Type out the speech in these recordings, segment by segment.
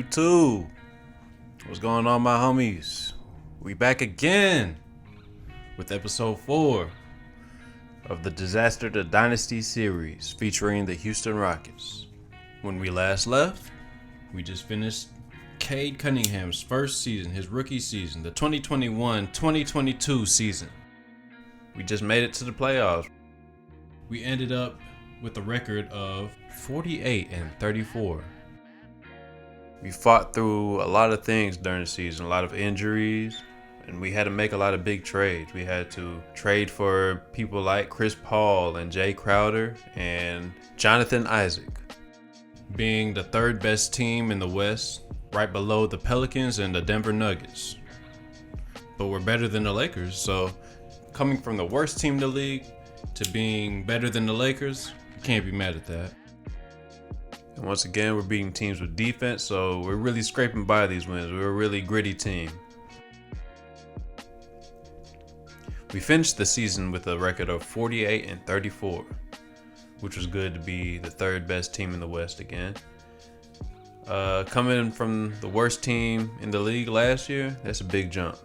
YouTube. What's going on, my homies? We back again with episode 4 of the Disaster to Dynasty series featuring the Houston Rockets. When we last left, we just finished Cade Cunningham's first season, his rookie season, the 2021-2022 season. We just made it to the playoffs. We ended up with a record of 48-34. We fought through a lot of things during the season, a lot of injuries, and we had to make a lot of big trades. We had to trade for people like Chris Paul and Jay Crowder and Jonathan Isaac. Being the third best team in the West, right below the Pelicans and the Denver Nuggets. But we're better than the Lakers, so coming from the worst team in the league to being better than the Lakers, you can't be mad at that. And once again, we're beating teams with defense, so we're really scraping by these wins. We're a really gritty team. We finished the season with a record of 48-34, which was good to be the third best team in the West again. Coming from the worst team in the league last year, that's a big jump.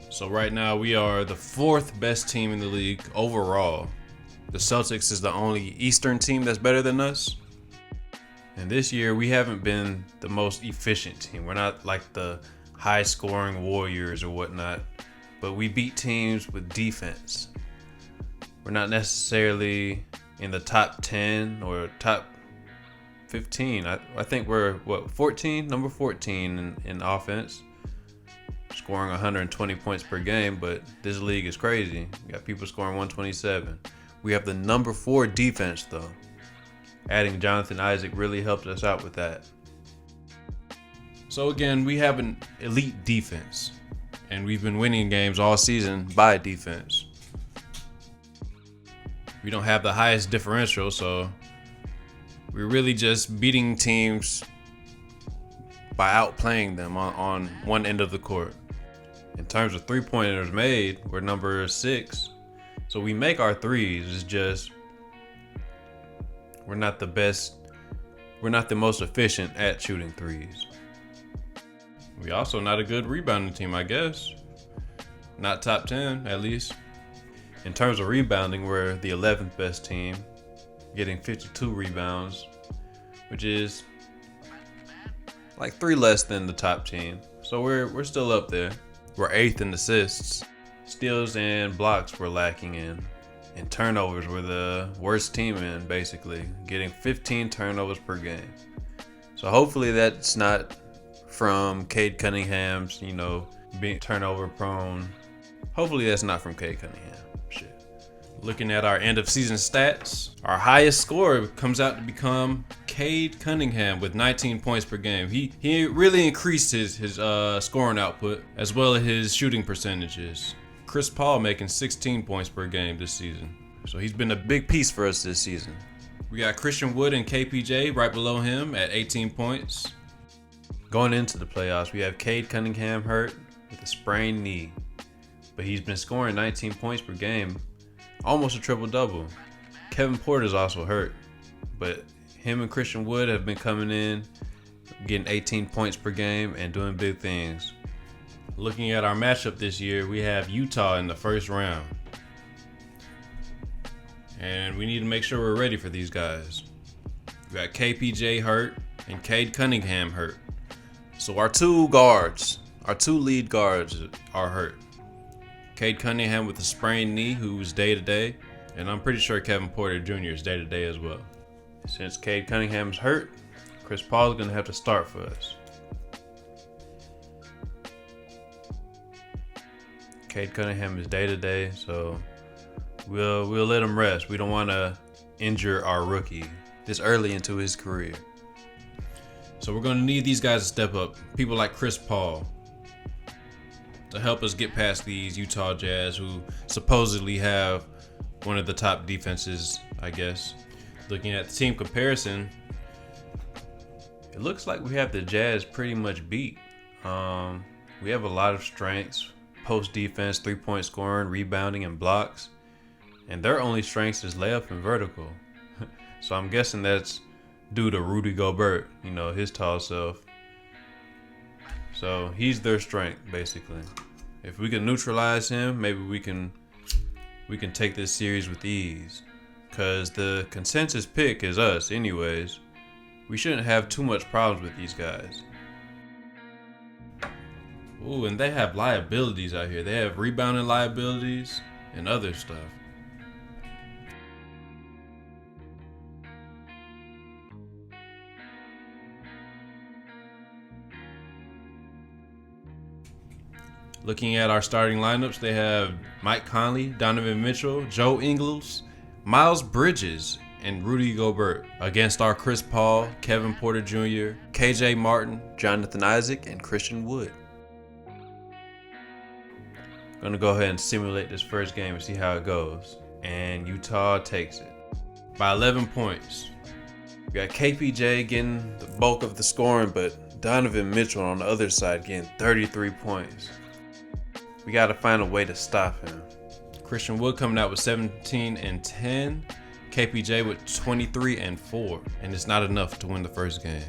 So right now we are the fourth best team in the league overall. The Celtics is the only Eastern team that's better than us. And this year we haven't been the most efficient team. We're not like the high scoring Warriors or whatnot, but we beat teams with defense. We're not necessarily in the top 10 or top 15. I think we're number 14 in offense, scoring 120 points per game, but this league is crazy. We got people scoring 127. We have the number 4 defense though. Adding Jonathan Isaac really helped us out with that. So again, we have an elite defense, and we've been winning games all season by defense. We don't have the highest differential, so we're really just beating teams by outplaying them on one end of the court. In terms of three-pointers made, we're number 6. So we make our threes. It's just we're not the best. We're not the most efficient at shooting threes. We also not a good rebounding team, I guess. Not top 10, at least. In terms of rebounding, we're the 11th best team, getting 52 rebounds, which is like 3 less than the top team. So we're still up there. We're 8th in assists. Steals and blocks we're lacking in. And turnovers we're the worst team in, basically. Getting 15 turnovers per game. So hopefully that's not from Cade Cunningham's, being turnover prone. Hopefully that's not from Cade Cunningham. Shit. Looking at our end of season stats, our highest scorer comes out to become Cade Cunningham with 19 points per game. He really increased his scoring output as well as his shooting percentages. Chris Paul making 16 points per game this season. So he's been a big piece for us this season. We got Christian Wood and KPJ right below him at 18 points. Going into the playoffs, we have Cade Cunningham hurt with a sprained knee. But he's been scoring 19 points per game, almost a triple-double. Kevin Porter's also hurt, but him and Christian Wood have been coming in, getting 18 points per game and doing big things. Looking at our matchup this year, we have Utah in the first round. And we need to make sure we're ready for these guys. We got KPJ hurt and Cade Cunningham hurt. So our two lead guards are hurt. Cade Cunningham with a sprained knee, who's day-to-day. And I'm pretty sure Kevin Porter Jr. is day-to-day as well. Since Cade Cunningham's hurt, Chris Paul's going to have to start for us. Cade Cunningham is day-to-day, so we'll let him rest. We don't want to injure our rookie this early into his career. So we're going to need these guys to step up. People like Chris Paul to help us get past these Utah Jazz, who supposedly have one of the top defenses, I guess. Looking at the team comparison, it looks like we have the Jazz pretty much beat. We have a lot of strengths. Post defense, 3-point scoring, rebounding, and blocks. And their only strengths is layup and vertical. So I'm guessing that's due to Rudy Gobert, you know, his tall self. So he's their strength, basically. If we can neutralize him, maybe we can take this series with ease. Cause the consensus pick is us anyways. We shouldn't have too much problems with these guys. Ooh, and they have liabilities out here. They have rebounding liabilities and other stuff. Looking at our starting lineups, they have Mike Conley, Donovan Mitchell, Joe Ingles, Miles Bridges, and Rudy Gobert against our Chris Paul, Kevin Porter Jr., KJ Martin, Jonathan Isaac, and Christian Wood. Gonna go ahead and simulate this first game and see how it goes. And Utah takes it by 11 points. We got KPJ getting the bulk of the scoring, but Donovan Mitchell on the other side getting 33 points. We gotta find a way to stop him. Christian Wood coming out with 17 and 10. KPJ with 23 and 4. And it's not enough to win the first game.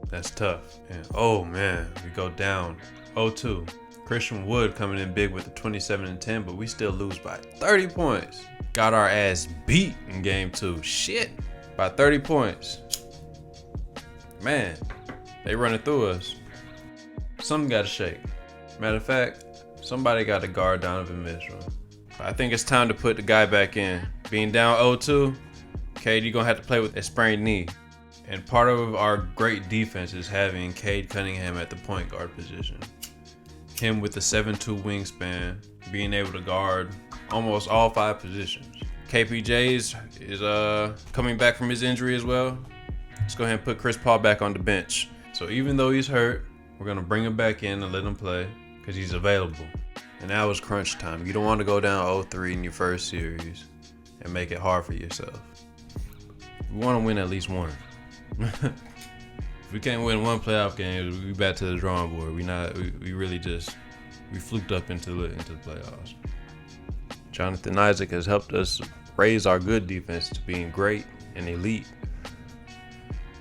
That's tough. And oh man, we go down 0-2. Christian Wood coming in big with the 27 and 10, but we still lose by 30 points. Got our ass beat in game 2. Shit. By 30 points. Man, they running through us. Something gotta shake. Matter of fact, somebody got to guard Donovan Mitchell. I think it's time to put the guy back in. Being down 0-2, Cade, you're gonna have to play with a sprained knee. And part of our great defense is having Cade Cunningham at the point guard position. Him with the 7'2" wingspan, being able to guard almost all 5 positions. KPJ is coming back from his injury as well. Let's go ahead and put Chris Paul back on the bench. So even though he's hurt, we're gonna bring him back in and let him play because he's available. And now it's crunch time. You don't want to go down 0-3 in your first series and make it hard for yourself. We want to win at least one. If we can't win one playoff game, we back to the drawing board. We fluked up into the playoffs. Jonathan Isaac has helped us raise our good defense to being great and elite.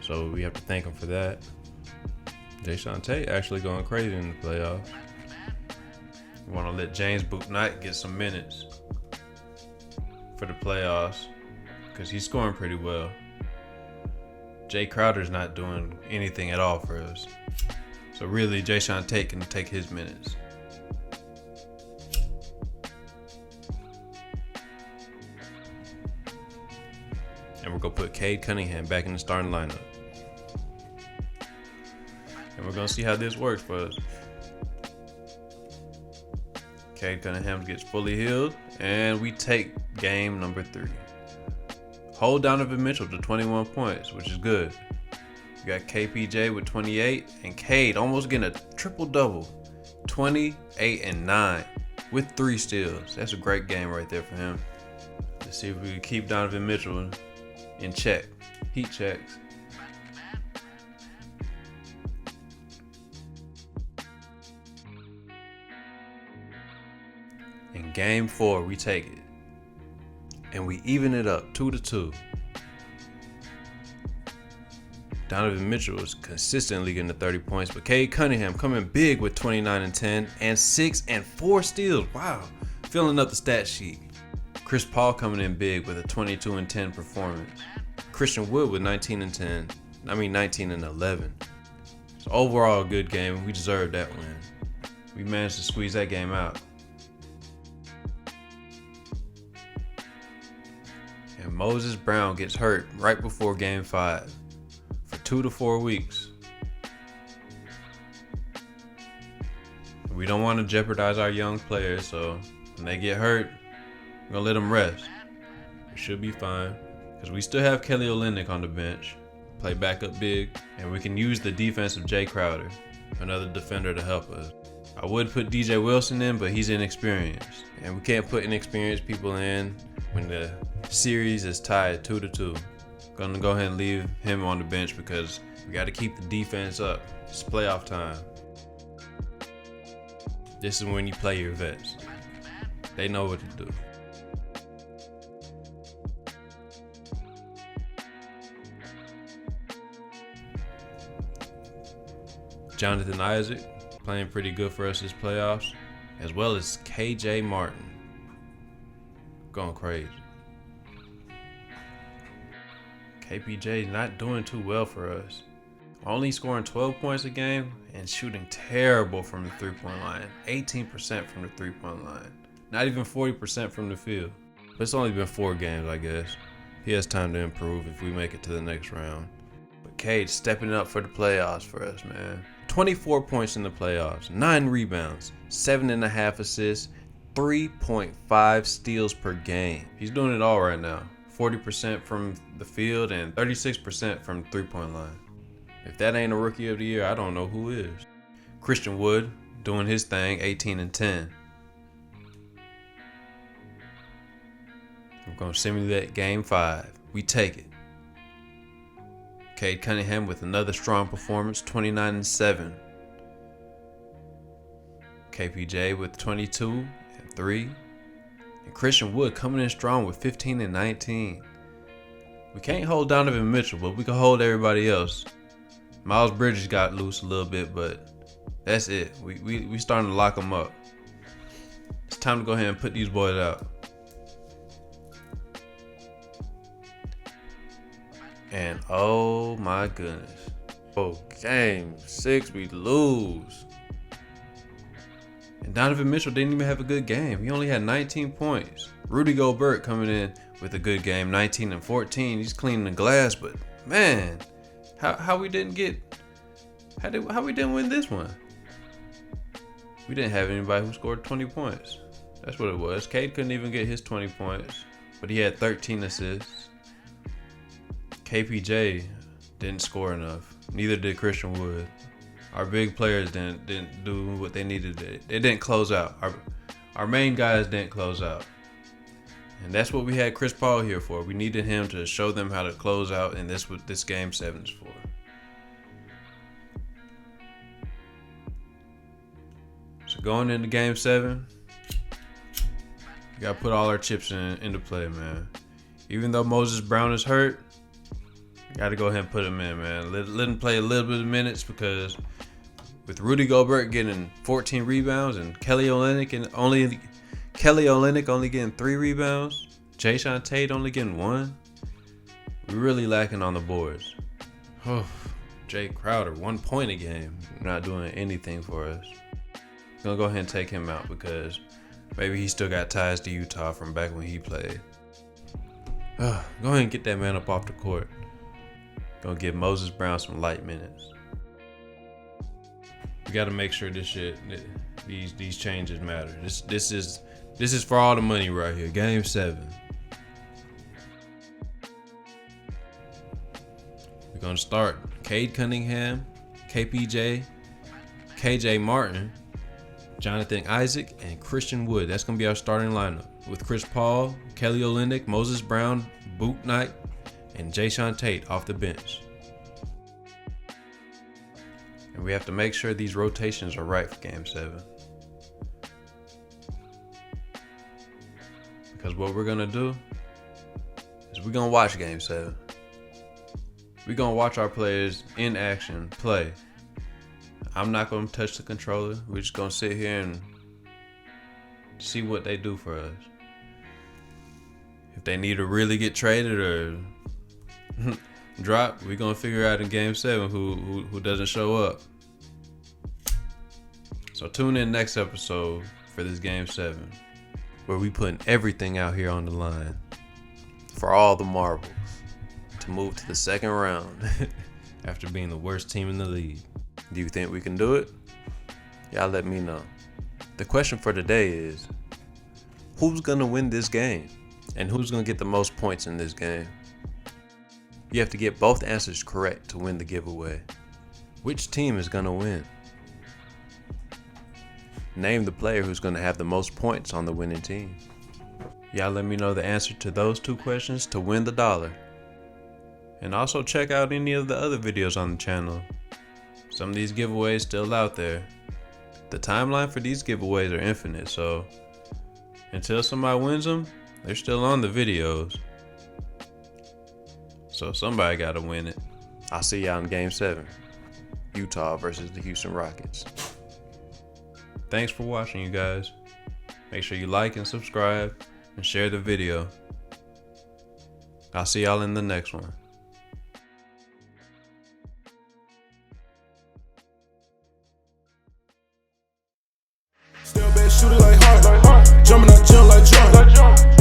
So we have to thank him for that. Tate actually going crazy in the playoffs. We want to let James Bouknight get some minutes for the playoffs because he's scoring pretty well. Jay Crowder's not doing anything at all for us. So really, Tate can take his minutes. And we're going to put Cade Cunningham back in the starting lineup. And we're going to see how this works for us. Cade Cunningham gets fully healed, and we take game number 3. Hold Donovan Mitchell to 21 points, which is good. We got KPJ with 28, and Cade almost getting a triple-double, 28 and 9 with 3 steals. That's a great game right there for him. Let's see if we can keep Donovan Mitchell in check. Heat checks. In game 4, we take it. And we even it up 2-2. Donovan Mitchell is consistently getting the 30 points, but Cade Cunningham coming big with 29 and 10 and 6 and 4 steals. Wow. Filling up the stat sheet. Chris Paul coming in big with a 22 and 10 performance. Christian Wood with 19 and 11. So overall a good game. We deserved that win. We managed to squeeze that game out. And Moses Brown gets hurt right before game 5 for 2 to 4 weeks. We don't want to jeopardize our young players, so when they get hurt, we're going to let them rest. We should be fine because we still have Kelly Olynyk on the bench, play backup big, and we can use the defense of Jay Crowder, another defender to help us. I would put DJ Wilson in, but he's inexperienced, and we can't put inexperienced people in when the series is tied 2-2. Gonna go ahead and leave him on the bench because we got to keep the defense up. It's playoff time. This is when you play your vets. They know what to do. Jonathan Isaac, playing pretty good for us this playoffs, as well as KJ Martin. Going crazy. KPJ not doing too well for us. Only scoring 12 points a game and shooting terrible from the three-point line. 18% from the three-point line. Not even 40% from the field. But it's only been 4 games, I guess. He has time to improve if we make it to the next round. But Cade stepping up for the playoffs for us, man. 24 points in the playoffs, 9 rebounds, 7.5 assists, 3.5 steals per game. He's doing it all right now. 40% from the field and 36% from the three-point line. If that ain't a rookie of the year, I don't know who is. Christian Wood doing his thing, 18 and 10. I'm going to simulate game 5. We take it. Cade Cunningham with another strong performance, 29 and 7. KPJ with 22 and 3. And Christian Wood coming in strong with 15 and 19. We can't hold Donovan Mitchell, but we can hold everybody else. Miles Bridges got loose a little bit, but that's it. We starting to lock them up. It's time to go ahead and put these boys out. And oh my goodness. Oh, game 6, we lose. And Donovan Mitchell didn't even have a good game. He only had 19 points. Rudy Gobert coming in with a good game, 19 and 14. He's cleaning the glass, but man, how we didn't win this one? We didn't have anybody who scored 20 points. That's what it was. Cade couldn't even get his 20 points, but he had 13 assists. KPJ didn't score enough. Neither did Christian Wood. Our big players didn't do what they needed to. They didn't close out. Our main guys didn't close out. And that's what we had Chris Paul here for. We needed him to show them how to close out, and this what this game 7 is for. So going into game 7, we gotta put all our chips into play, man. Even though Moses Brown is hurt, we gotta go ahead and put him in, man. Let him play a little bit of minutes, because with Rudy Gobert getting 14 rebounds and Kelly Olynyk only getting 3 rebounds, Cade only getting 1, we're really lacking on the boards. Oh, Jay Crowder, 1 point a game, not doing anything for us. Gonna go ahead and take him out, because maybe he still got ties to Utah from back when he played. Go ahead and get that man up off the court. Gonna give Moses Brown some light minutes. We gotta make sure these changes matter. This is for all the money right here. Game 7. We're gonna start Cade Cunningham, KPJ, KJ Martin, Jonathan Isaac, and Christian Wood. That's gonna be our starting lineup, with Chris Paul, Kelly Olynyk, Moses Brown, Boot Knight, and Cade off the bench. And we have to make sure these rotations are right for game 7. Because what we're gonna do is we're gonna watch game 7. We're gonna watch our players in action play. I'm not gonna touch the controller. We're just gonna sit here and see what they do for us. If they need to really get traded or drop, we're gonna figure out in game 7 who doesn't show up. So tune in next episode for this game 7, where we putting everything out here on the line for all the marbles to move to the second round after being the worst team in the league. Do you think we can do it? Y'all let me know. The question for today is, who's gonna win this game? And who's gonna get the most points in this game? You have to get both answers correct to win the giveaway. Which team is gonna win? Name the player who's gonna have the most points on the winning team. Y'all let me know the answer to those 2 questions to win the $1. And also check out any of the other videos on the channel. Some of these giveaways still out there. The timeline for these giveaways are infinite, so until somebody wins them, they're still on the videos. So somebody gotta win it. I'll see y'all in game 7. Utah versus the Houston Rockets. Thanks for watching, you guys. Make sure you like and subscribe and share the video. I'll see y'all in the next one. Still bad shooter like hard, jumping out jump like jump.